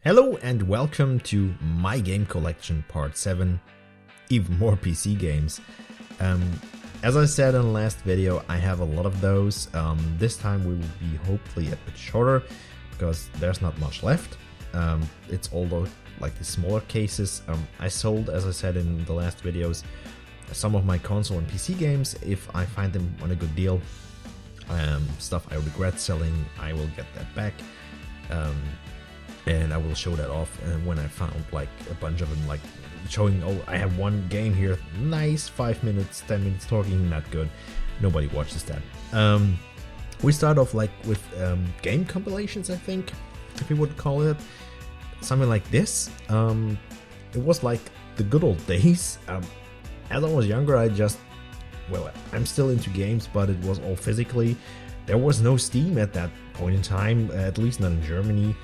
Hello and welcome to my game collection part 7, even more PC games. As I said in the last video, I have a lot of those. This time we will be hopefully a bit shorter because there's not much left. It's all like the smaller cases. I sold, as I said in the last videos, some of my console and PC games. If I find them on a good deal, stuff I regret selling, I will get that back. And I will show that off when I found like a bunch of them, like showing, oh, I have one game here, nice, 5 minutes, 10 minutes talking, not good, nobody watches that. We start off like with game compilations, I think, if you would call it, something like this. It was like the good old days. As I was younger, I'm still into games, but it was all physically. There was no Steam at that point in time, at least not in Germany.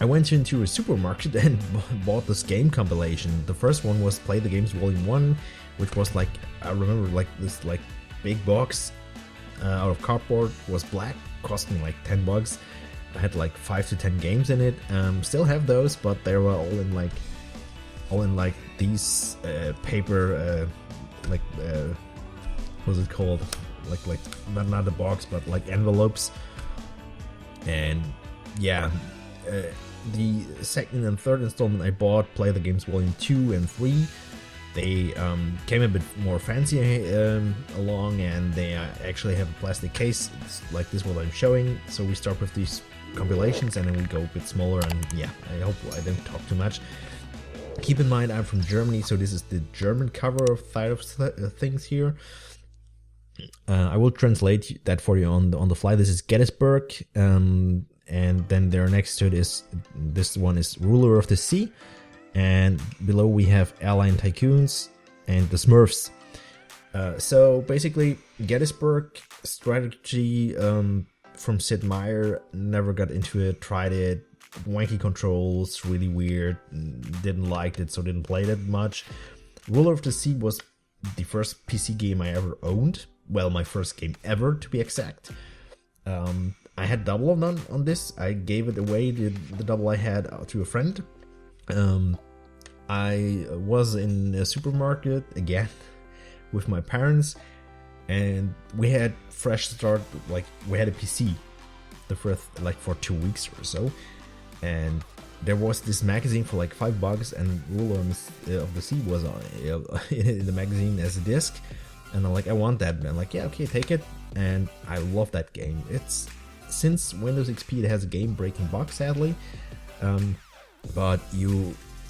I went into a supermarket and bought this game compilation. The first one was Play the Games Volume 1, which was like, I remember, like this like big box out of cardboard, was black, cost me like 10 bucks. I had like 5 to 10 games in it. Still have those, but they were all in like these paper what's it called? Like not a box, but like envelopes. And yeah, the second and third installment I bought, Play the Games Volume 2 and 3, they came a bit more fancy along, and they actually have a plastic case. It's like this what I'm showing. So we start with these compilations and then we go a bit smaller, and yeah, I hope I didn't talk too much. Keep in mind I'm from Germany, so this is the German cover side of things here. I will translate that for you on the fly. This is yaYsPllw, and then there next to it is, this one is Ruler of the Sea, and below we have Airline Tycoons and the Smurfs. So basically, yaYsPllw strategy from Sid Meier. Never got into it, tried it, wanky controls, really weird, didn't like it, so didn't play it much. Ruler of the Sea was the first PC game I ever owned. Well, my first game ever, to be exact. I had double on this. I gave it away, the double I had, to a friend. I was in a supermarket again with my parents, and we had fresh start, like we had a PC the first, like for 2 weeks or so, and there was this magazine for like $5, and Ruler of the Sea was in the magazine as a disc. And I'm like, I want that. And I'm like, yeah, okay, take it. And I love that game. It's, since Windows XP, it has a game-breaking bug, sadly. But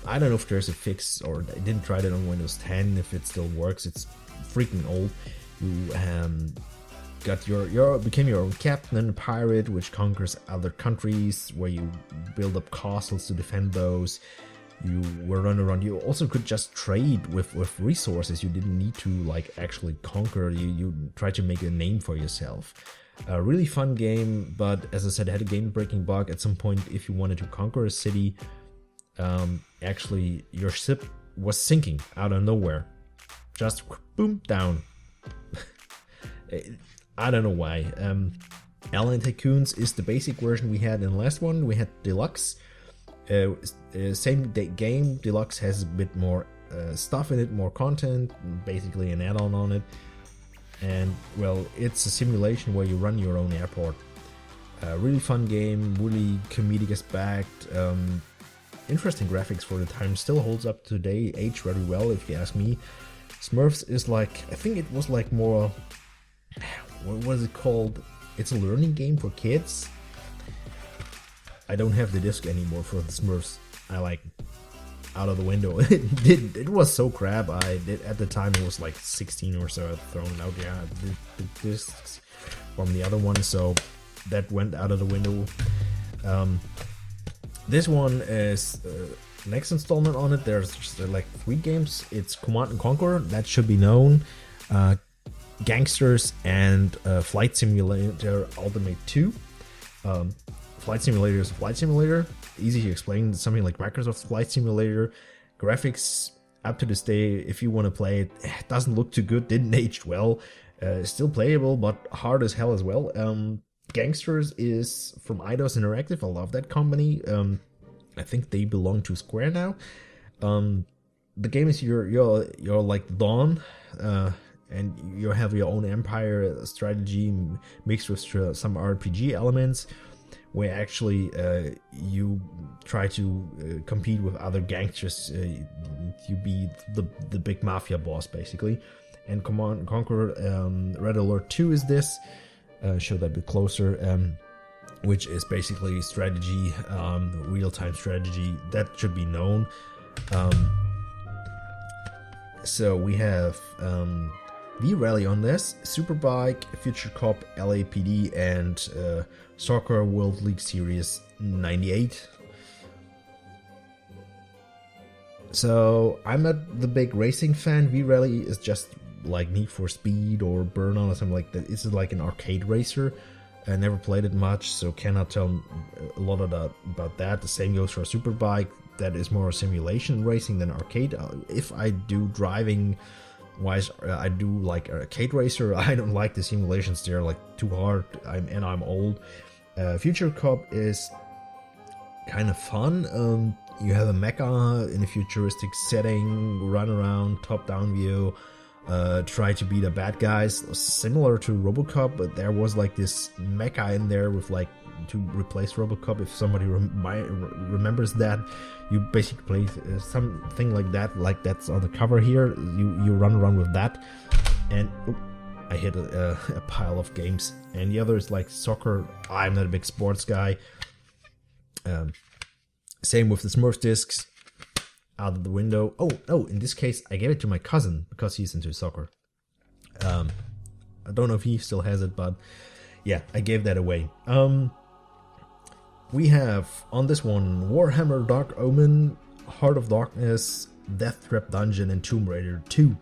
I don't know if there's a fix, or I didn't try it on Windows 10, if it still works. It's freaking old. You became your own captain, a pirate, which conquers other countries, where you build up castles to defend those. You were running around. You also could just trade with resources. You didn't need to like actually conquer. You tried to make a name for yourself. A really fun game, but as I said, it had a game-breaking bug. At some point, if you wanted to conquer a city, actually your ship was sinking out of nowhere. Just boom, down. I don't know why. Airline Tycoons is the basic version we had in the last one. We had Deluxe. Same game. Deluxe has a bit more stuff in it, more content, basically an add-on on it. And well, it's a simulation where you run your own airport. Really fun game, really comedic aspect, interesting graphics for the time, still holds up today, aged very well if you ask me. Smurfs is like, I think it was like more, what was it called? It's a learning game for kids. I don't have the disc anymore for the Smurfs. I like out of the window. It was so crap. At the time it was like 16 or so thrown out. Yeah, the discs from the other one, so that went out of the window. This one is next installment on it. There's just like 3 games. It's Command and Conquer, that should be known. Gangsters and Flight Simulator Ultimate 2. Flight Simulator is a flight simulator. Easy to explain. It's something like Microsoft Flight Simulator. Graphics up to this day, if you want to play it, doesn't look too good. Didn't age well. Still playable, but hard as hell as well. Gangsters is from Eidos Interactive. I love that company. I think they belong to Square now. The game is you're like Dawn, and you have your own empire strategy mixed with some RPG elements, where actually you try to compete with other gangsters. You be the big mafia boss basically. And Command and Conquer Red Alert 2 is this. Show that a bit closer. Which is basically strategy, real-time strategy that should be known. So we have V-Rally on this, Superbike, Future Cop, LAPD, and Soccer World League Series 98. So I'm not the big racing fan. V-Rally is just like Need for Speed or Burnout or something like that. It's like an arcade racer. I never played it much, so cannot tell a lot about that. The same goes for a Superbike. That is more simulation racing than arcade. If I do driving wise, I do like arcade racer. I don't like the simulations. They're like too hard. I'm old. Future Cop is kind of fun. You have a mecha in a futuristic setting, run around, top-down view. Try to beat the bad guys, similar to RoboCop, but there was like this mecha in there with like to replace RoboCop. If somebody remembers that, you basically play something like that's on the cover here. You run around with that, and I hit a pile of games. And the other is like soccer. I'm not a big sports guy. Same with the Smurf discs. Out of the window. Oh no, in this case I gave it to my cousin because he's into soccer. I don't know if he still has it, but yeah, I gave that away. We have on this one Warhammer Dark Omen, Heart of Darkness, Death Trap Dungeon, and Tomb Raider 2.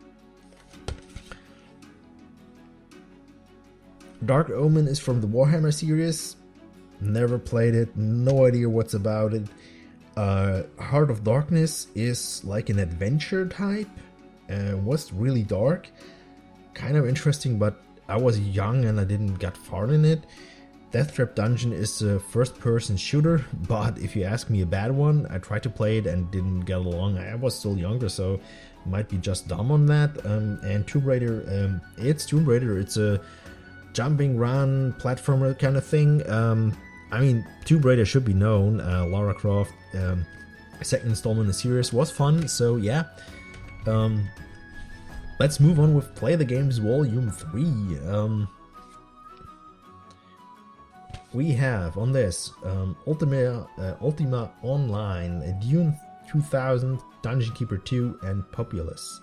Dark Omen is from the Warhammer series. Never played it, no idea what's about it. Heart of Darkness is like an adventure type, was really dark, kind of interesting, but I was young and I didn't get far in it. Death Trap Dungeon is a first-person shooter, but if you ask me a bad one, I tried to play it and didn't get along. I was still younger, so might be just dumb on that. And Tomb Raider, it's Tomb Raider. It's a jumping, run, platformer kind of thing. I mean, Tomb Raider should be known. Lara Croft, second installment in the series, was fun. So yeah, let's move on with Play the Games Volume 3. We have on this Ultima Online, Dune 2000, Dungeon Keeper 2, and Populous.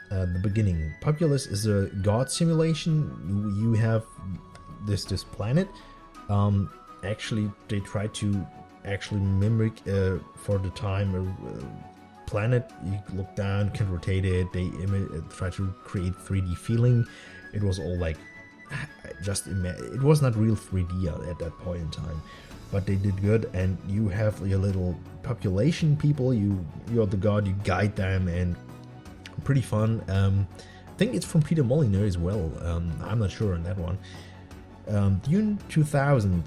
The beginning. Populous is a god simulation. You have this planet. Actually, they try to actually mimic for the time a planet. You look down, can rotate it. They try to create 3D feeling. It was all like it was not real 3D at that point in time, but they did good. And you have your little population people. You're the god. You guide them, and pretty fun. I think it's from Peter Molyneux as well. I'm not sure on that one. Dune 2000.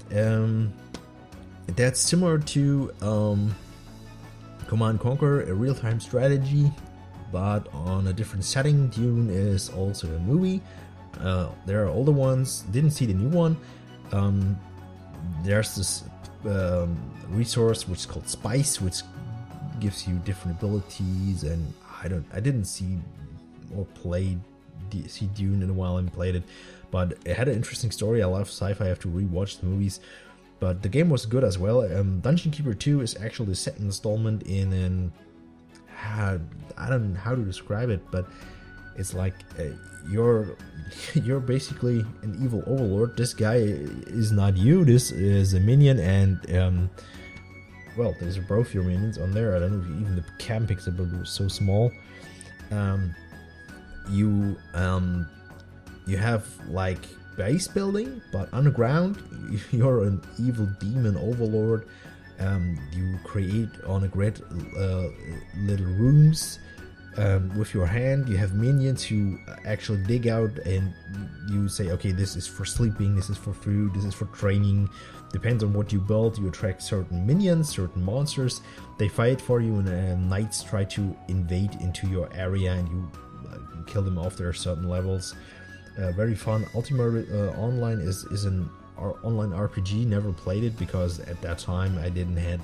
That's similar to Command & Conquer, a real-time strategy, but on a different setting. Dune is also a movie. There are older ones. Didn't see the new one. There's this resource which is called Spice, which gives you different abilities, and I didn't see or see Dune in a while and played it, but it had an interesting story. I love sci-fi. I have to rewatch the movies, but the game was good as well. Dungeon Keeper 2 is actually the second installment in an I don't know how to describe it, but it's like you're basically an evil overlord. This guy is not you. This is a minion, and well, there's both your minions on there. I don't know if even the cam picks up, it was so small. You have like base building, but underground. You're an evil demon overlord. You create on a grid little rooms with your hand. You have minions who actually dig out, and you say, okay, this is for sleeping, this is for food, this is for training. Depends on what you build. You attract certain minions, certain monsters. They fight for you, and knights try to invade into your area, and you kill them off. There are certain levels. Very fun. Ultima Online is an online RPG. Never played it because at that time I didn't have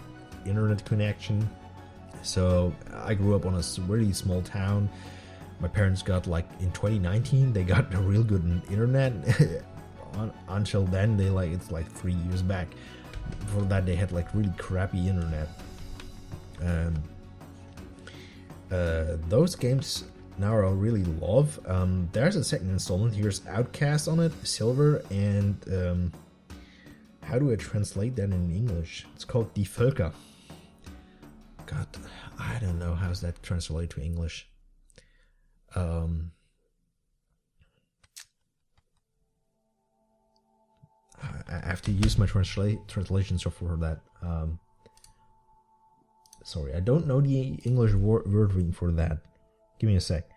internet connection. So I grew up on a really small town. My parents got, like, in 2019 they got a real good internet. Until then, it's like 3 years back. Before that they had like really crappy internet. Those games now I really love. There's a second installment. Here's Outcast on it, Silver, and how do I translate that in English? It's called Die Völker. God, I don't know how's that translated to English. I have to use my translation software for that. Sorry, I don't know the English wording for that. Give me a sec.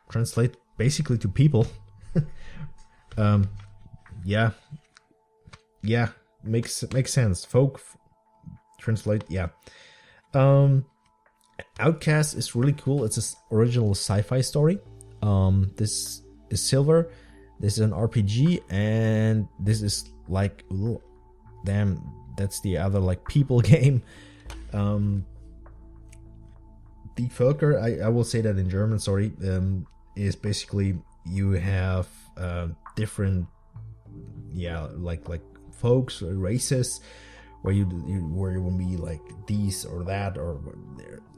Translate basically to people. Yeah, makes sense. Folk. Translate, yeah. Outcast is really cool. It's an original sci-fi story. This is Silver. This is an RPG, and this is like, ooh, damn, that's the other like people game. Die Völker, I will say that in German. Sorry, is basically you have different, like folks or races. Where you will be like these or that, or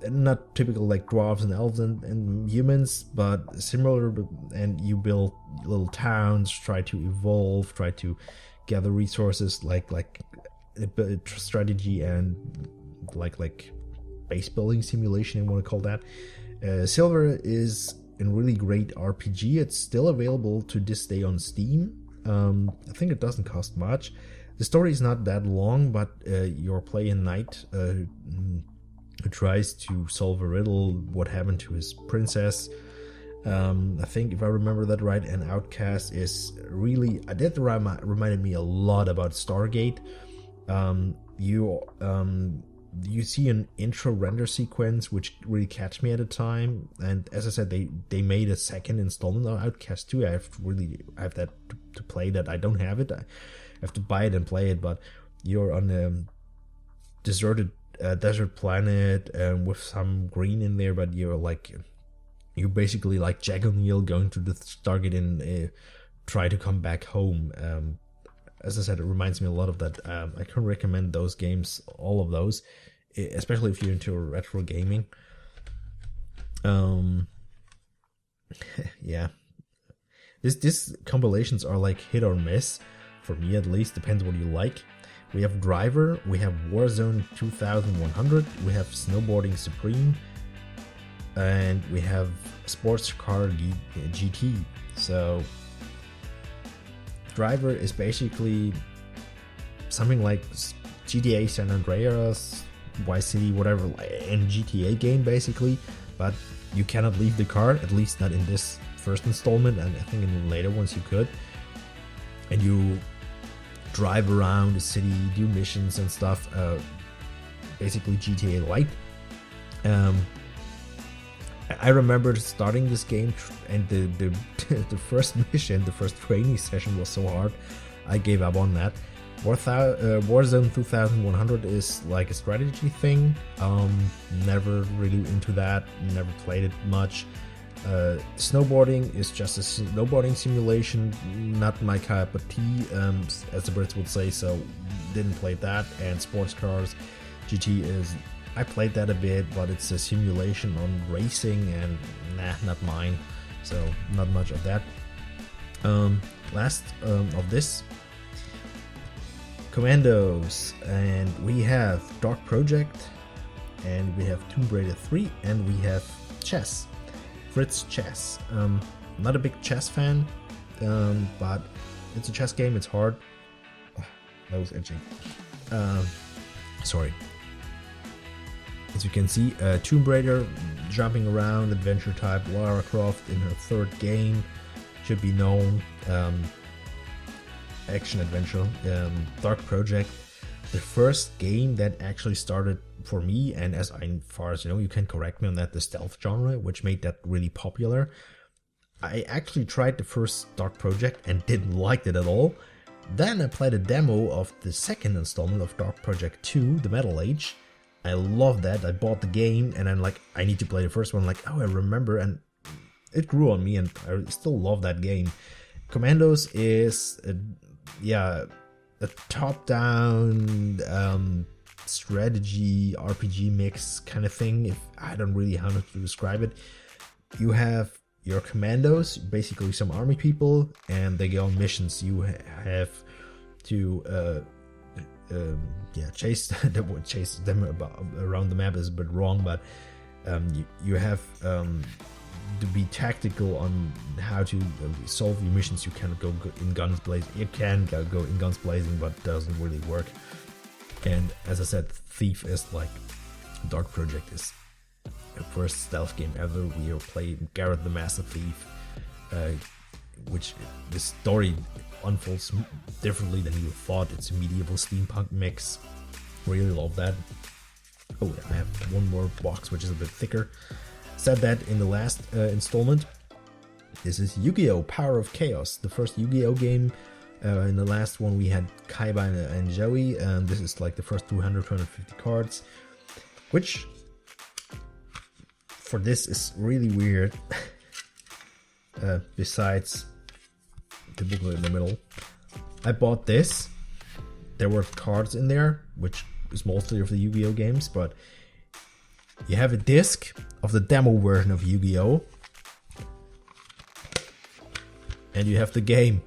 not typical like dwarves and elves and humans, but similar. And you build little towns, try to evolve, try to gather resources, like strategy and like base building simulation, I want to call that. Silver is a really great RPG. It's still available to this day on Steam. I think it doesn't cost much. The story is not that long, but you're playing a knight who tries to solve a riddle, what happened to his princess. I think, if I remember that right, an Outcast is really... that reminded me a lot about Stargate. You see an intro render sequence, which really catch me at the time. And as I said, they made a second installment of Outcast 2. I have that to play that. I don't have it. I have to buy it and play it, but you're on a deserted desert planet with some green in there, but you're basically like Jack O'Neill going to the Stargate and try to come back home. As I said, it reminds me a lot of that. I can recommend those games, all of those, especially if you're into retro gaming. Yeah, these compilations are like hit or miss. For me, at least, depends what you like. We have Driver, we have Warzone 2100, we have Snowboarding Supreme, and we have Sports Car GT. So, Driver is basically something like GTA San Andreas, Vice City, whatever, and GTA game basically, but you cannot leave the car, at least not in this first installment, and I think in the later ones you could. And you drive around the city, do missions and stuff, basically GTA Lite. I remember starting this game, and the first mission, the first training session was so hard, I gave up on that. Warzone 2100 is like a strategy thing. Never really into that, never played it much. Snowboarding is just a snowboarding simulation, not my cup of tea, as the Brits would say, so didn't play that. And Sports Cars GT is, I played that a bit, but it's a simulation on racing, and not mine, so not much of that. Last of this, Commandos, and we have Dark Project, and we have Tomb Raider 3, and we have Chess. Fritz Chess. Not a big chess fan. but it's a chess game. It's hard. Oh, that was itching. Sorry. As you can see, Tomb Raider, jumping around, adventure type. Lara Croft in her third game, should be known. Action adventure. Dark Project, the first game that actually started for me, and as far as you know, you can correct me on that, the stealth genre, which made that really popular. I actually tried the first Dark Project and didn't like it at all. Then I played a demo of the second installment of Dark Project 2, The Metal Age. I love that. I bought the game and I'm like, I need to play the first one. Like, oh, I remember, and it grew on me, and I still love that game. Commandos is a top-down strategy RPG mix kind of thing. I don't really know how to describe it. You have your commandos, basically some army people, and they go on missions. You have to chase them around the map is a bit wrong, but you have to be tactical on how to solve your missions. You can't go in guns blazing. You can go in guns blazing, but it doesn't really work. And as I said, Thief is like Dark Project is the first stealth game ever. We play Garrett the Master Thief, which the story unfolds differently than you thought. It's a medieval steampunk mix. Really love that. Oh, I have one more box which is a bit thicker. Said that in the last installment. This is Yu-Gi-Oh! Power of Chaos, the first Yu-Gi-Oh! Game. In the last one we had Kaiba and Joey, and this is like the first 250 cards, which for this is really weird. Besides the booklet in the middle, I bought this. There were cards in there, which is mostly of the Yu-Gi-Oh! Games, but you have a disc of the demo version of Yu-Gi-Oh! And you have the game.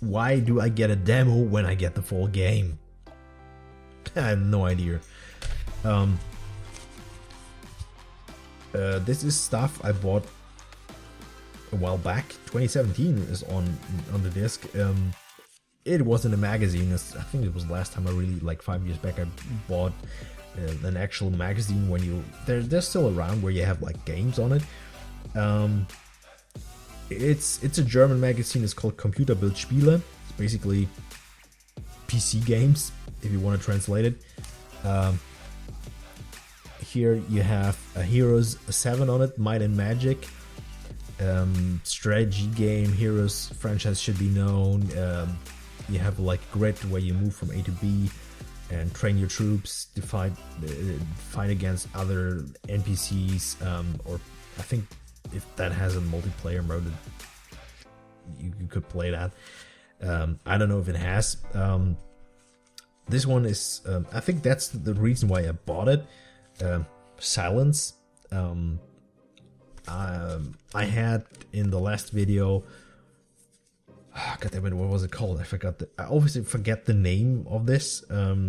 Why do I get a demo when I get the full game? I have no idea. This is stuff I bought a while back. 2017 is on the disc. It was in a magazine. I think it was the last time I really, like 5 years back, I bought an actual magazine. When they're still around, where you have like games on it. It's a German magazine. It's called Computerbild-Spiele. It's basically PC games, if you want to translate it. Here you have a Heroes 7 on it, Might and Magic. Strategy game, Heroes franchise should be known. You have like Grid, where you move from A to B and train your troops to fight against other NPCs, or I think if that has a multiplayer mode, you could play that. I don't know if it has. This one is, I think that's the reason why I bought it. Silence. I had in the last video, God damn it, what was it called? I obviously forget the name of this. The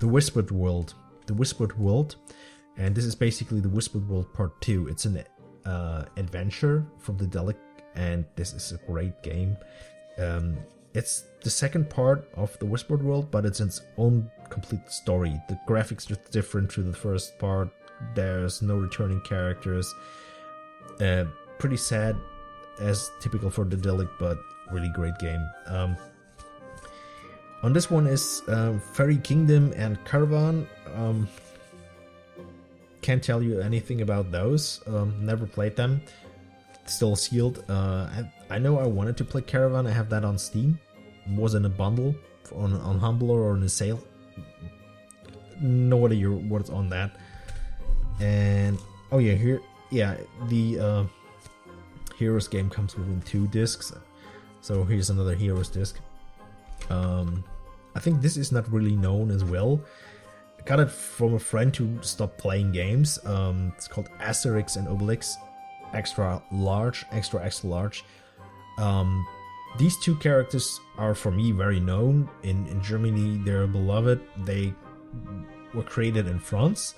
Whispered World. The Whispered World. And this is basically the Whispered World Part 2. It's an adventure from the Delic, and this is a great game. It's the second part of the Whispered World, but it's its own complete story. The graphics are different to the first part. There's no returning characters. Pretty sad, as typical for the Delic, but really great game. On this one is Fairy Kingdom and Caravan. Can't tell you anything about those. Never played them. Still sealed. I know I wanted to play Caravan. I have that on Steam. It was in a bundle on Humble or in a sale. No idea what's on that. And oh yeah, the Heroes game comes within 2 discs. So here's another Heroes disc. I think this is not really known as well. I got it from a friend who stopped playing games. It's called Asterix and Obelix, extra large. These 2 characters are for me very known. In Germany, they're beloved. They were created in France.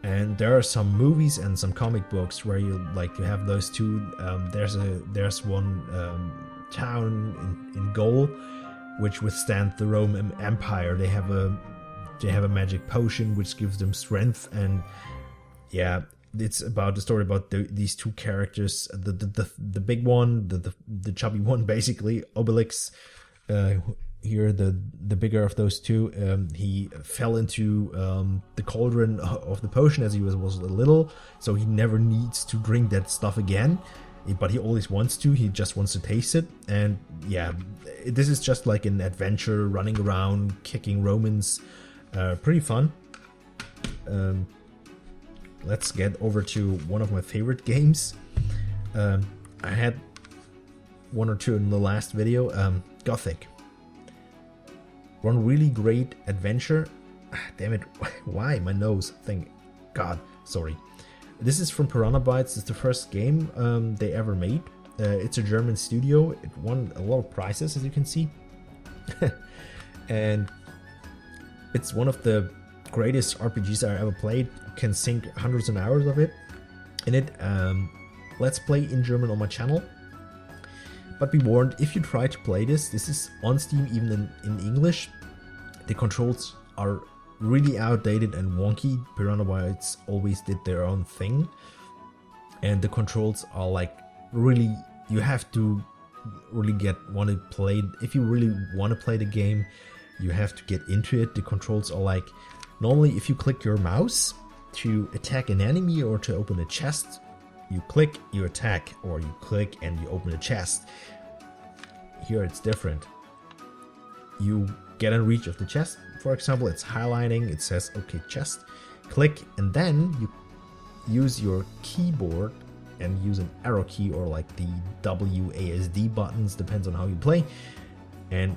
And there are some movies and some comic books where you have those two. There's one town in Gaul which withstand the Roman Empire. They have a magic potion which gives them strength, and yeah, it's about the story about these two characters. The big one, the chubby one, basically Obelix. Here, the bigger of those two, he fell into the cauldron of the potion as he was little, so he never needs to drink that stuff again, but he always wants to. He just wants to taste it. And yeah, this is just like an adventure, running around kicking Romans. Pretty fun. Let's get over to one of my favorite games. I had one or two in the last video. Gothic. One really great adventure. Damn it, why my nose thing? God, sorry. This is from Piranha Bytes. It's the first game they ever made. It's a German studio. It won a lot of prizes, as you can see. And it's one of the greatest RPGs I ever played. You can sink hundreds of hours of it in it. Let's play in German on my channel. But be warned, if you try to play this is on Steam even in English. The controls are really outdated and wonky. Piranha Bytes always did their own thing. And the controls are like really, you have to really want to play. If you really want to play the game, you have to get into it. The controls are like, normally if you click your mouse to attack an enemy or to open a chest, you click, you attack, or you click and you open a chest. Here it's different. You get in reach of the chest, for example, it's highlighting, it says okay, chest, click, and then you use your keyboard and use an arrow key or like the WASD buttons, depends on how you play, and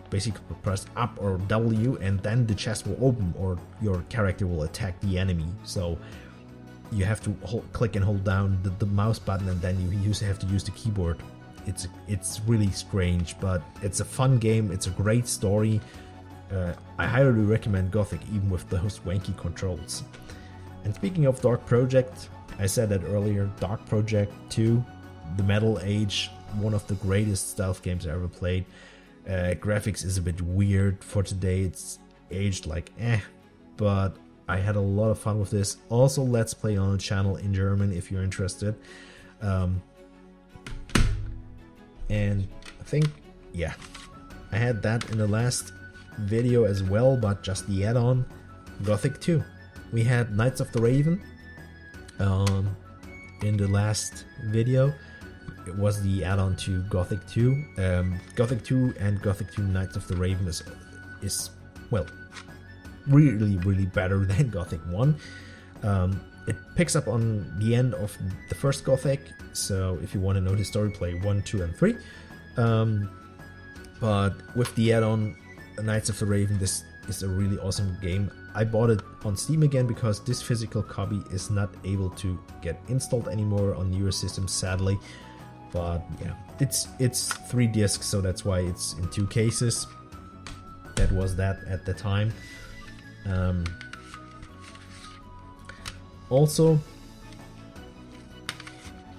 basically press up or W, and then the chest will open or your character will attack the enemy. So you have to click and hold down the mouse button, and then you have to use the keyboard. It's really strange, but it's a fun game. It's a great story. I highly recommend Gothic, even with those wanky controls. And speaking of Dark Project, I said that earlier, Dark Project 2, the Metal Age, one of the greatest stealth games I ever played. Graphics is a bit weird for today. It's aged like but I had a lot of fun with this. Also, let's play on the channel in German if you're interested. And I think, yeah, I had that in the last video as well, but just the add-on, Gothic 2. We had Knights of the Raven in the last video. It was the add-on to Gothic 2. Gothic 2 and Gothic 2 Knights of the Raven is well, really better than Gothic 1. It picks up on the end of the first Gothic, so if you want to know the story, play 1, 2, and 3. But with the add-on Knights of the Raven, this is a really awesome game. I bought it on Steam again because this physical copy is not able to get installed anymore on newer systems, sadly. But yeah, it's 3 discs, so that's why it's in 2 cases. That was that at the time. Also,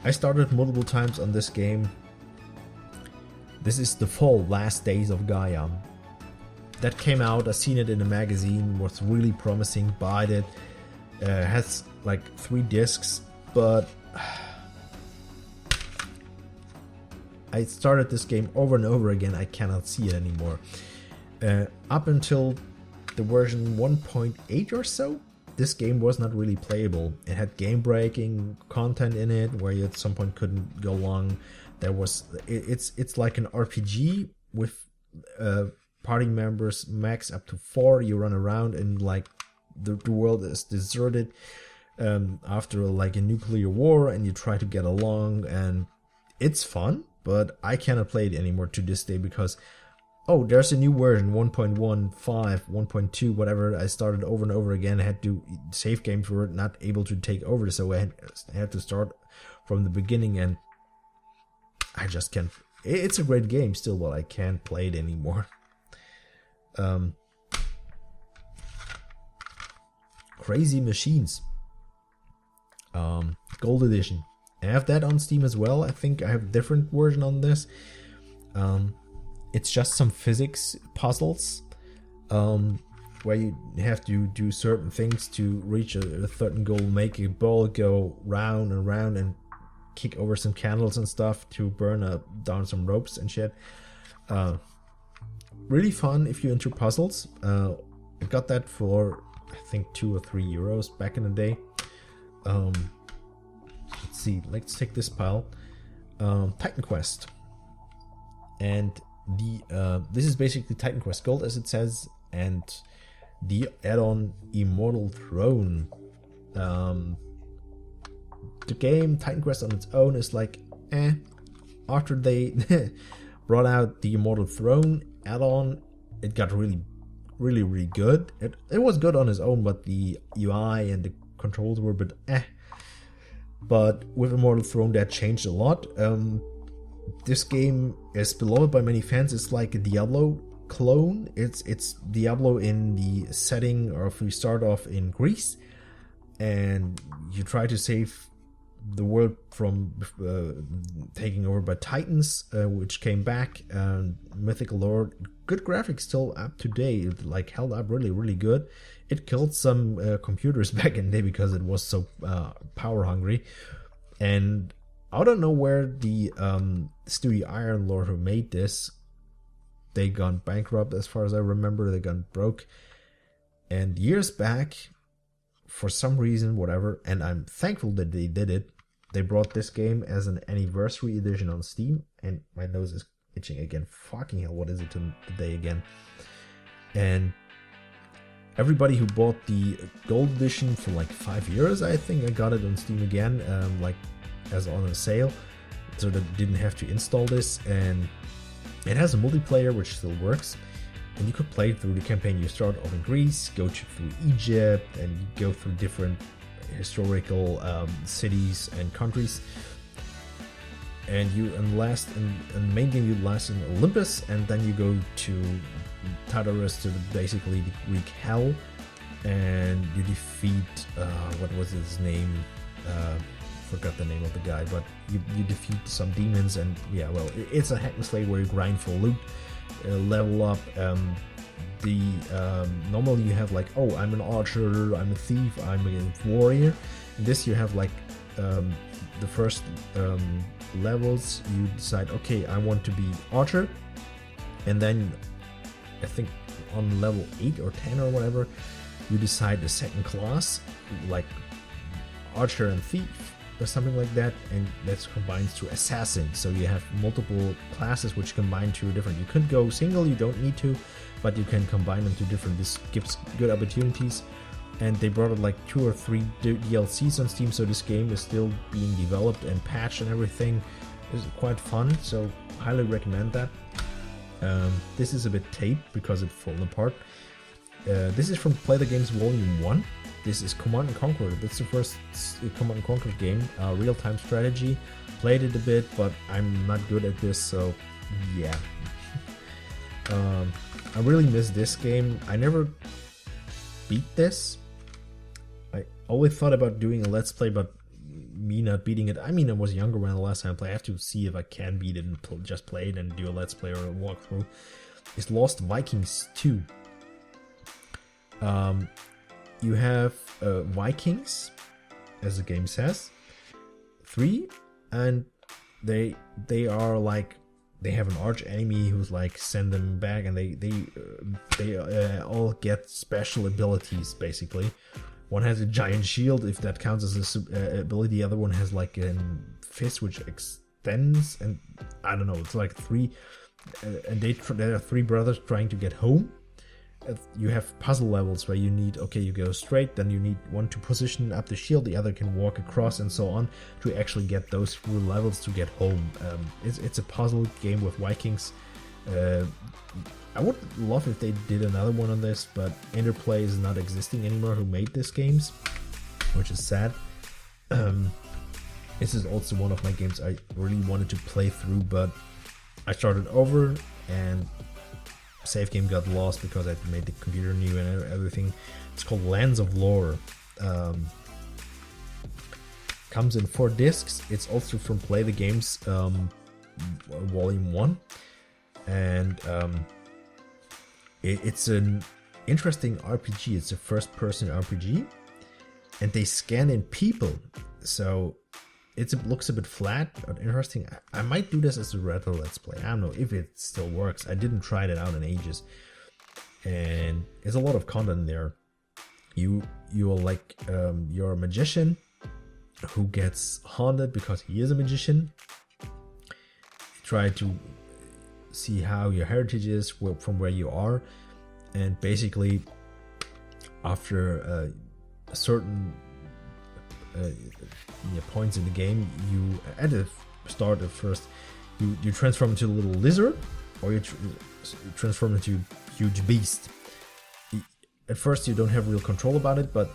I started multiple times on this game. This is the full Last Days of Gaia. That came out, I seen it in a magazine, was really promising, bought it. Has like 3 discs, but I started this game over and over again. I cannot see it anymore. Up until the version 1.8 or so, this game was not really playable. It had game-breaking content in it where you at some point couldn't go long. There was it's like an RPG with party members max up to 4. You run around and like the world is deserted after like a nuclear war, and you try to get along, and it's fun, but I cannot play it anymore to this day because there's a new version 1.15, 1.2, whatever. I started over and over again. I had to save games were not able to take over, so I had to start from the beginning, and I just can't. It's a great game still, but I can't play it anymore. Crazy Machines, Gold Edition. I have that on Steam as well. I think I have a different version on this. It's just some physics puzzles, where you have to do certain things to reach a certain goal, make a ball go round and round and kick over some candles and stuff to burn down some ropes and shit. Really fun if you're into puzzles. I got that for I think €2 or €3 back in the day. Let's see, let's take this pile. Titan Quest. And this is basically Titan Quest Gold, as it says, and the add-on Immortal Throne. The game Titan Quest on its own is like after they brought out the Immortal Throne add-on, it got really good. It was good on its own, but the UI and the controls were a bit But with Immortal Throne, that changed a lot. This game is beloved by many fans. It's like a Diablo clone. It's Diablo in the setting of, we start off in Greece and you try to save the world from taking over by Titans, which came back. Mythical lore, good graphics, still up to date, like held up really good. It killed some computers back in the day because it was so power hungry. And I don't know where the Studio Iron Lord who made this, they gone bankrupt as far as I remember. They gone broke. And years back, for some reason, whatever, and I'm thankful that they did it, they brought this game as an anniversary edition on Steam, and my nose is itching again. Fucking hell, what is it today again? And everybody who bought the Gold Edition for like €5, I think I got it on Steam again, like as on a sale, so that didn't have to install this. And it has a multiplayer which still works, and you could play through the campaign. You start off in Greece, go through Egypt, and you go through different historical cities and countries. And you last in the main game, you last in Olympus, and then you go to Tartarus, to basically the Greek hell, and you defeat what was his name? Forgot the name of the guy, but you defeat some demons. And yeah, well, it's a hack and slay where you grind for loot, level up. Normally you have like, oh, I'm an archer, I'm a thief, I'm a warrior. In this you have like the first levels, you decide, okay, I want to be archer, and then I think on level 8 or 10 or whatever, you decide the second class, like archer and thief or something like that, and that combines to assassin. So you have multiple classes which combine to different. You could go single, you don't need to, but you can combine them to different. This gives good opportunities. And they brought it like 2 or 3 DLCs on Steam, so this game is still being developed and patched and everything. It's quite fun, so highly recommend that. This is a bit taped because it's fallen apart. This is from Play the Games Volume 1. This is Command & Conquer. That's the first Command & Conquer game, real-time strategy. Played it a bit, but I'm not good at this, so yeah. I really miss this game. I never beat this. I always thought about doing a Let's Play, but me not beating it. I mean, I was younger when the last time I played. I have to see if I can beat it and just play it and do a Let's Play or a walkthrough. It's Lost Vikings 2. You have Vikings, as the game says, 3, and they are like, they have an arch enemy who's like send them back, and they all get special abilities basically. One has a giant shield, if that counts as an ability. The other one has like a fist which extends, and I don't know. It's like 3, and there are 3 brothers trying to get home. You have puzzle levels where you need, okay, you go straight, then you need one to position up the shield, the other can walk across, and so on, to actually get those through levels to get home. It's a puzzle game with Vikings. I would love if they did another one on this, but Interplay is not existing anymore, who made these games, which is sad. This is also one of my games I really wanted to play through, but I started over and save game got lost because I made the computer new and everything. It's called Lands of Lore. Comes in 4 discs. It's also from Play the Games Volume 1, and it's an interesting RPG. It's a first-person RPG, and they scan in people, so it looks a bit flat but interesting. I might do this as a retro let's play. I don't know if it still works. I didn't try it out in ages, and there's a lot of content there. You're like you're a magician who gets haunted because he is a magician. You try to see how your heritage is from where you are, and basically after a certain points in the game, you at the start at first you transform into a little lizard, or you transform into a huge beast. At first you don't have real control about it, but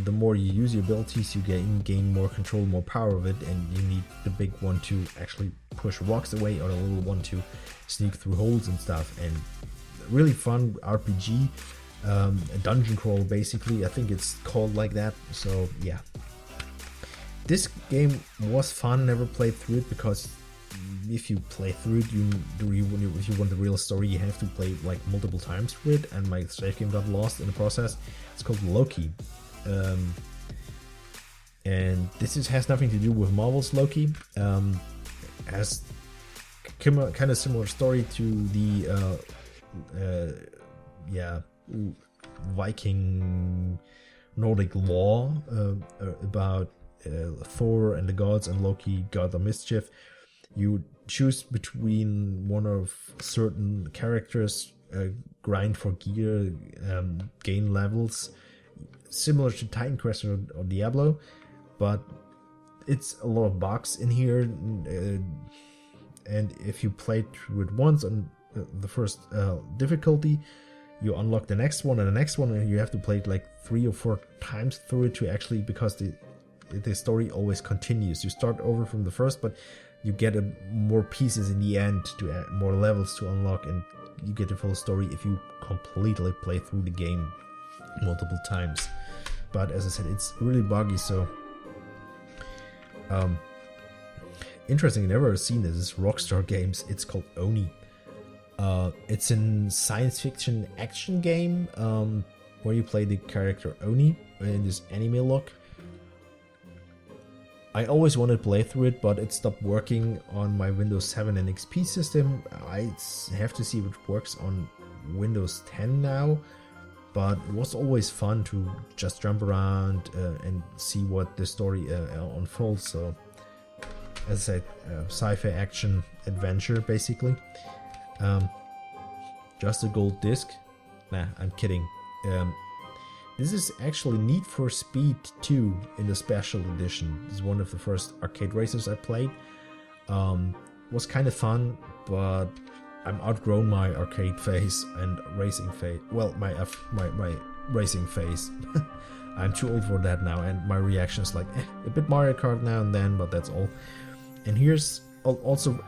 the more you use your abilities, you gain more control, more power of it, and you need the big one to actually push rocks away, or the little one to sneak through holes and stuff. And really fun RPG, a dungeon crawl basically. I think it's called like that. So yeah, this game was fun. Never played through it, because if you play through it, if you want the real story, you have to play like multiple times through it, and my save game got lost in the process. It's called Loki. And this has nothing to do with Marvel's Loki. Has kind of similar story to the Viking Nordic law about Thor and the gods and Loki, god of mischief. You choose between one of certain characters, grind for gear, gain levels, similar to Titan Quest or Diablo, but it's a lot of bugs in here, and if you play through it once on the first difficulty, you unlock the next one and the next one, and you have to play it like 3 or 4 times through it to actually, because the story always continues. You start over from the first, but you get more pieces in the end to add more levels to unlock, and you get the full story if you completely play through the game multiple times. But as I said, it's really buggy, so interesting. Never seen this. It's Rockstar Games. It's called Oni. It's a science fiction action game where you play the character Oni in this anime look. I always wanted to play through it, but it stopped working on my Windows 7 and XP system. I have to see if it works on Windows 10 now, but it was always fun to just jump around and see what the story unfolds. So, as I said, sci-fi action adventure basically. Just a gold disc. Nah, I'm kidding. This is actually Need for Speed 2 in the special edition. This is one of the first arcade races I played. Was kind of fun, but I'm outgrown my arcade phase and racing phase. Well, my racing phase. I'm too old for that now, and my reaction is like a bit Mario Kart now and then, but that's all. And here's also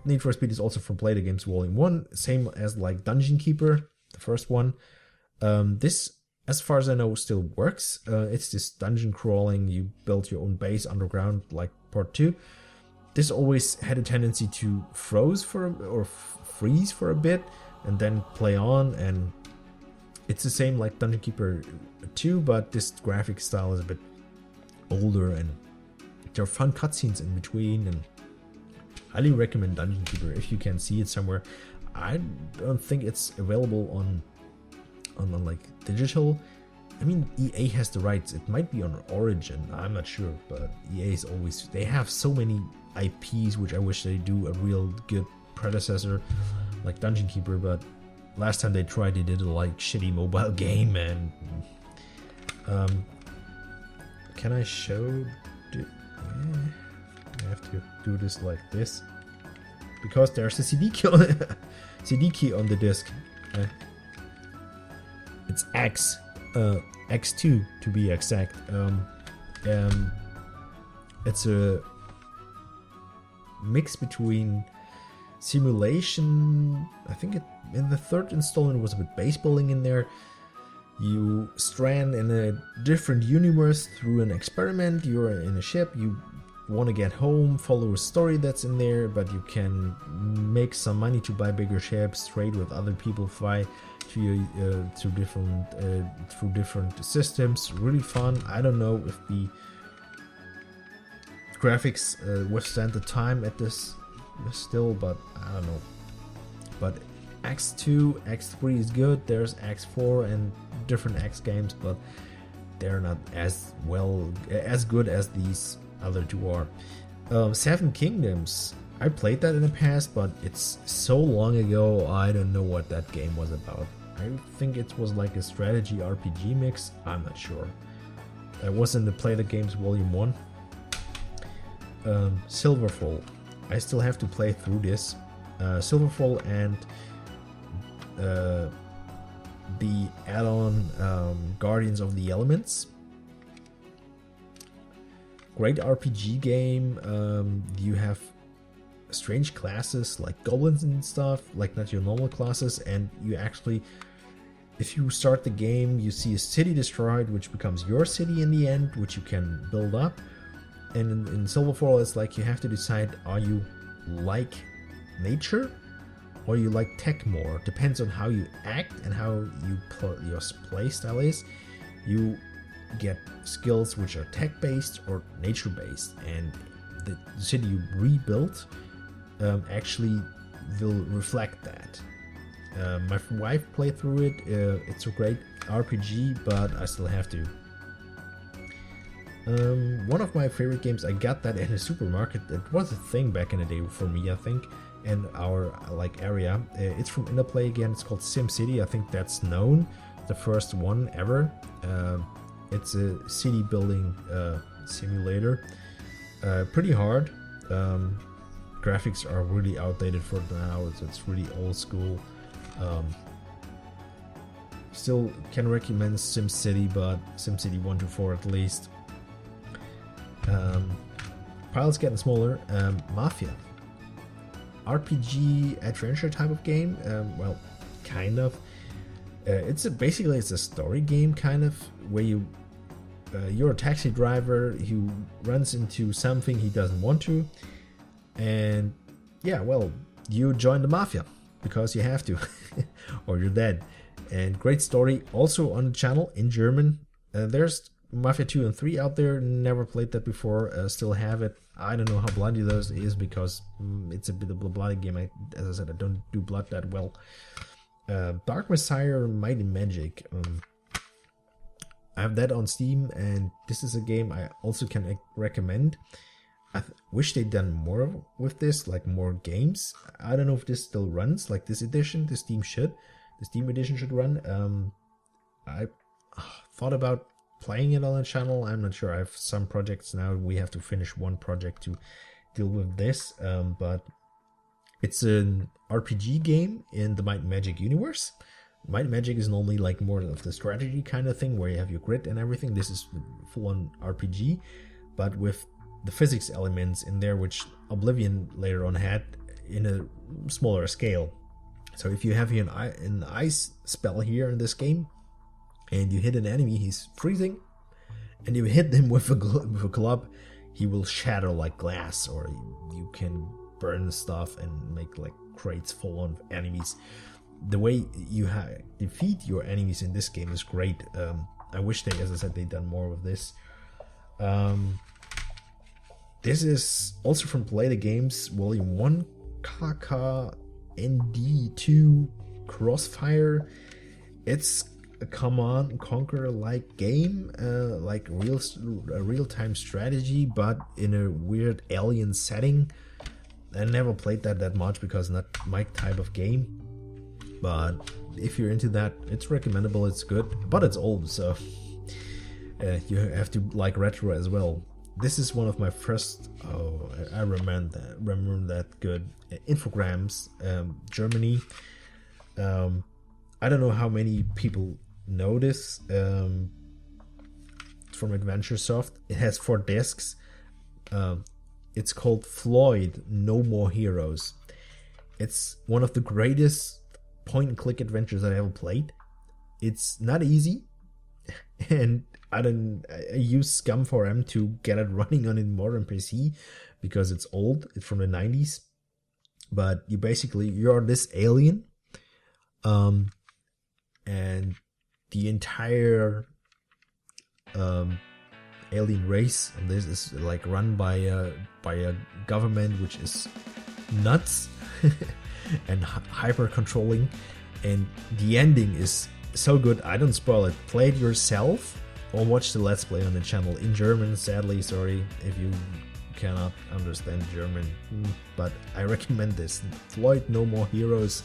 Need for Speed is also from Play the Games Volume 1, same as like Dungeon Keeper, the first one. This, as far as I know, still works. It's this dungeon crawling, you build your own base underground like part 2. This always had a tendency to freeze for a bit and then play on, and it's the same like Dungeon Keeper 2, but this graphic style is a bit older, and there are fun cutscenes in between, and highly recommend Dungeon Keeper if you can see it somewhere. I don't think it's available on like digital. I mean, EA has the rights. It might be on Origin, I'm not sure, but EA is always, they have so many IPs which I wish they do a real good predecessor like Dungeon Keeper, but last time they tried, they did a like shitty mobile game. And can I show I have to do this like this because there's a CD key on it. CD key on the disc. It's X2 to be exact. It's a mix between simulation. I think in the third installment was a bit base building in there. You strand in a different universe through an experiment. You're in a ship, you want to get home, follow a story that's in there, but you can make some money to buy bigger ships, trade with other people, fly to different through different systems. Really fun. I don't know if the graphics withstand the time at this still, but I don't know. But X2, X3 is good. There's X4 and different X games, but they're not as good as these other two are. Seven Kingdoms. I played that in the past, but it's so long ago, I don't know what that game was about. I think it was like a strategy RPG mix. I'm not sure. It was in the Play the Games Volume 1. Silverfall. I still have to play through this. Silverfall and the add-on Guardians of the Elements. Great RPG game. You have strange classes like goblins and stuff, like not your normal classes, and you actually, if you start the game, you see a city destroyed, which becomes your city in the end, which you can build up. And in Silverfall, it's like you have to decide, are you like nature or you like tech more? Depends on how you act and how your play style is. You get skills which are tech based or nature based, and the city you rebuild actually will reflect that. My wife played through it. It's a great RPG, but I still have to. One of my favorite games, I got that in a supermarket. It was a thing back in the day for me, I think, in our area. It's from Interplay again. It's called SimCity. I think that's known, the first one ever. It's a city building simulator. Pretty hard. Graphics are really outdated for now. It's really old school. Still can recommend SimCity, but SimCity 1 to 4 at least. Pile's getting smaller. Mafia. RPG adventure type of game. Well, kind of. Basically it's a story game, kind of, where you're a taxi driver who runs into something he doesn't want to, and yeah, well, you join the mafia because you have to, or you're dead. And great story, also on the channel in German. There's Mafia 2 and 3 out there. Never played that before. Still have it. I don't know how bloody this is because it's a bit of a bloody game. As I said, I don't do blood that well. Dark Messiah, Might and Magic. I have that on Steam, and this is a game I also can recommend. I wish they'd done more with this, like more games. I don't know if this still runs, like this edition. The Steam edition should run. I thought about playing it on the channel. I'm not sure. I have some projects now. We have to finish one project to deal with this, but it's an RPG game in the Might and Magic universe. Might and Magic is normally like more of the strategy kind of thing where you have your grid and everything. This is full-on RPG, but with the physics elements in there, which Oblivion later on had in a smaller scale. So if you have here an ice spell here in this game, and you hit an enemy, he's freezing, and you hit him with a club, he will shatter like glass, or you can burn stuff and make like crates full of enemies. The way you defeat your enemies in this game is great. I wish they, as I said, they'd done more with this. This is also from Play the Games Volume 1, KK ND2 Crossfire. It's a Command and Conquer like game, like a real-time strategy, but in a weird alien setting. I never played that much because not my type of game, but if you're into that, it's recommendable. It's good, but it's old, so you have to like retro as well. This is one of my first. I remember that good. Infograms, Germany. I don't know how many people know this. From AdventureSoft. It has 4 discs. It's called Floyd No More Heroes. It's one of the greatest point-and-click adventures I ever played. It's not easy. and I use Scum4M to get it running on a modern PC because it's old. It's from the 90s. But you're this alien, and the entire alien race of this is like run by a government which is nuts and hyper controlling, and the ending is so good. I don't spoil it. Play it yourself or watch the Let's Play on the channel in German. Sadly, sorry if you cannot understand German, but I recommend this. Floyd, No More Heroes,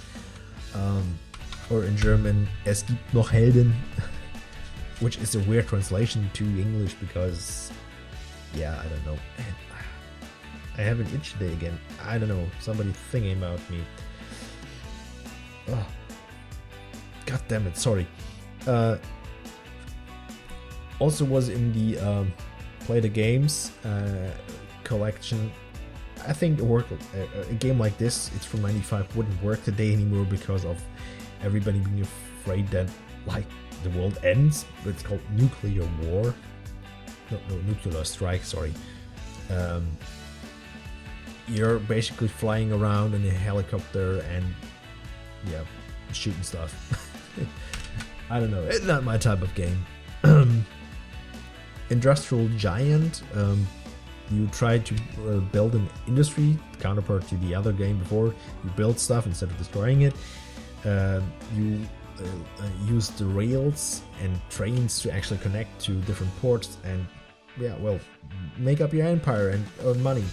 or in German, Es gibt noch Helden, which is a weird translation to English because, yeah, I don't know. I have an itch today again. I don't know. Somebody thinking about me. Oh, God damn it! Sorry. Also was in the Play the Games collection. I think a game like this, it's from 95, wouldn't work today anymore because of everybody being afraid that like the world ends. It's called Nuclear War. No, Nuclear Strike, sorry. You're basically flying around in a helicopter and shooting stuff. I don't know, it's not my type of game. Industrial Giant, you try to build an industry, counterpart to the other game before. You build stuff instead of destroying it. You use the rails and trains to actually connect to different ports and make up your empire and earn money.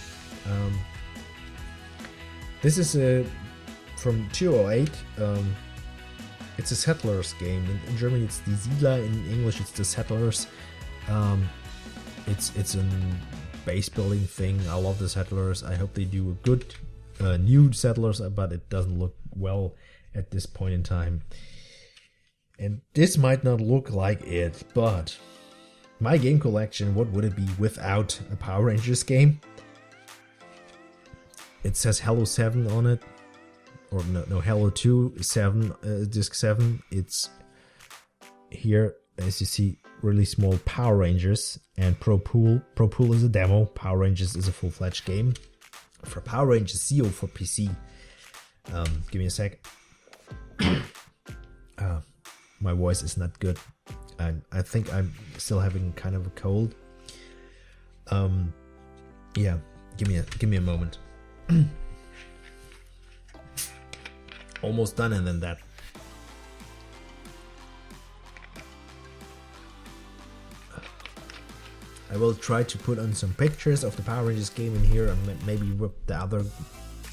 This is from 2008. It's a settlers game. In German it's Die Siedler, in English it's the Settlers. It's a base building thing. I love the Settlers. I hope they do a good new Settlers, but it doesn't look well at this point in time. And this might not look like it, but my game collection, what would it be without a Power Rangers game? It says Hello 7 on it. Or no, Hello 2, 7, disc 7. It's here, as you see, really small Power Rangers and Pro Pool. Pro Pool is a demo. Power Rangers is a full-fledged game. For Power Rangers Zeo for PC. Give me a sec. My voice is not good. I think I'm still having kind of a cold. Yeah, give me a moment. Almost done, and then that. I will try to put on some pictures of the Power Rangers game in here and maybe whip the other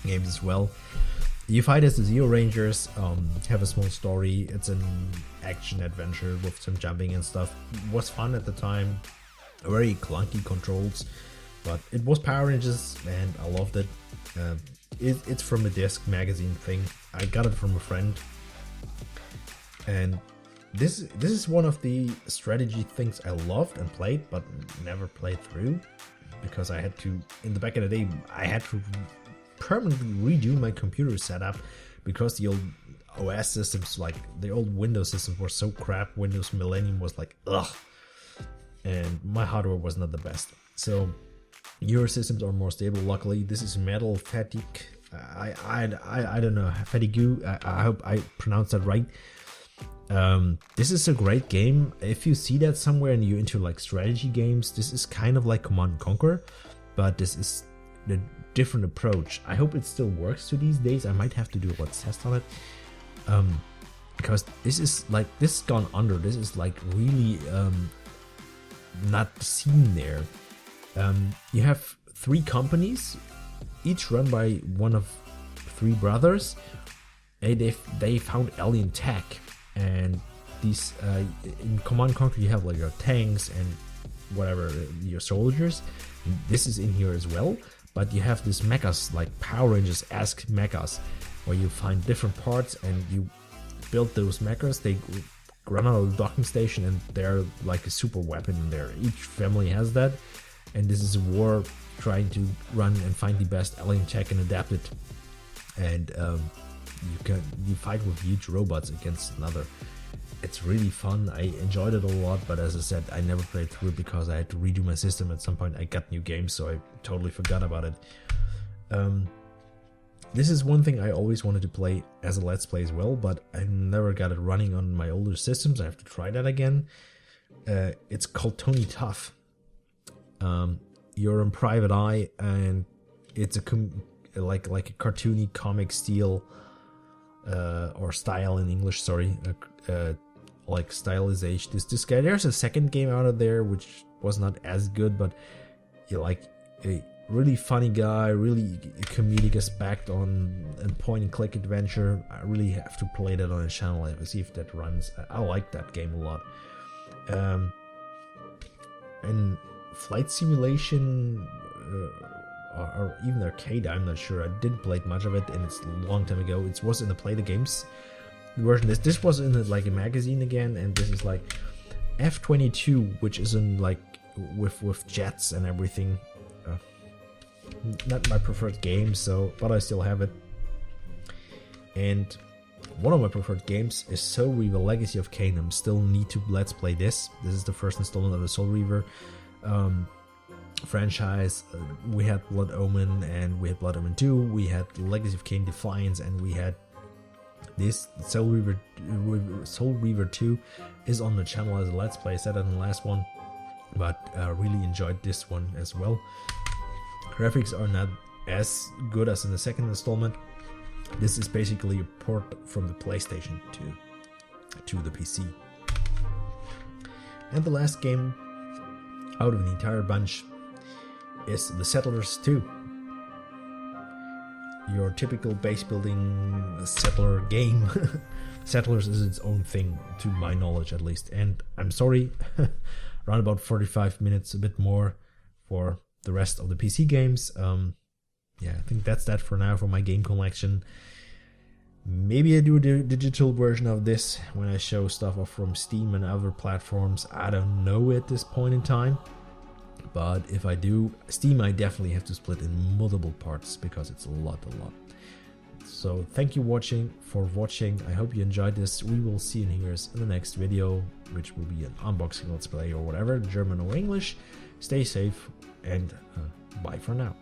games as well. You fight as the Zeo Rangers, have a small story. It's an action adventure with some jumping and stuff. It was fun at the time, very clunky controls, but it was Power Rangers and I loved it. It's from a disc magazine thing. I got it from a friend, and this is one of the strategy things I loved and played, but never played through because I had to. In the back of the day, I had to permanently redo my computer setup because the old OS systems, like the old Windows systems, were so crap. Windows Millennium was like ugh, and my hardware was not the best. So your systems are more stable. Luckily, this is Metal Fatigue. I don't know, Fatigue. I hope I pronounced that right. This is a great game. If you see that somewhere and you're into like strategy games, this is kind of like Command & Conquer, but this is the different approach. I hope it still works to these days. I might have to do a let's test on it, because this is gone under. This is like really not seen there. You have 3 companies, each run by one of 3 brothers. They found alien tech, and these in Command & Conquer you have like your tanks and whatever, your soldiers. This is in here as well, but you have these mechas, like Power Rangers-esque mechas, where you find different parts and you build those mechas. They run out of the docking station and they're like a super weapon in there. Each family has that, and this is a war trying to run and find the best alien tech and adapt it. And you fight with huge robots against another. it's really fun. I enjoyed it a lot, but as I said, I never played through it because I had to redo my system at some point. I got new games, so I totally forgot about it. This is one thing I always wanted to play as a Let's Play as well, but I never got it running on my older systems. I have to try that again. It's called Tony Tough. You're in Private Eye, and it's like a cartoony comic style, or style in English. Sorry, like stylization. This guy. There's a second game out of there which was not as good, but like a really funny guy, really comedic aspect on and point and click adventure. I really have to play that on a channel and see if that runs. I like that game a lot. And flight simulation or even arcade, I'm not sure. I didn't play much of it, and it's a long time ago. It was in the Play the Games version. This was in like a magazine again, and this is like F-22, which is in like with jets and everything. Not my preferred game, but I still have it. And one of my preferred games is Soul Reaver: Legacy of Kain. I still need to Let's Play this. This is the first installment of the Soul Reaver franchise. We had Blood Omen, and we had Blood Omen 2. We had Legacy of Kain Defiance, and we had this Soul Reaver 2 is on the channel as a Let's Play. I said that in the last one, but really enjoyed this one as well. Graphics are not as good as in the second installment. This is basically a port from the PlayStation to the PC. And the last game out of the entire bunch is The Settlers 2. Your typical base building settler game. Settlers is its own thing, to my knowledge at least. And I'm sorry, around about 45 minutes, a bit more for the rest of the PC games. Yeah, I think that's that for now for my game collection. Maybe I do a digital version of this when I show stuff off from Steam and other platforms. I don't know at this point in time, but if I do, Steam I definitely have to split in multiple parts because it's a lot. So thank you for watching. I hope you enjoyed this. We will see you here in the next video, which will be an unboxing Let's Play or whatever, German or English. Stay safe, and bye for now.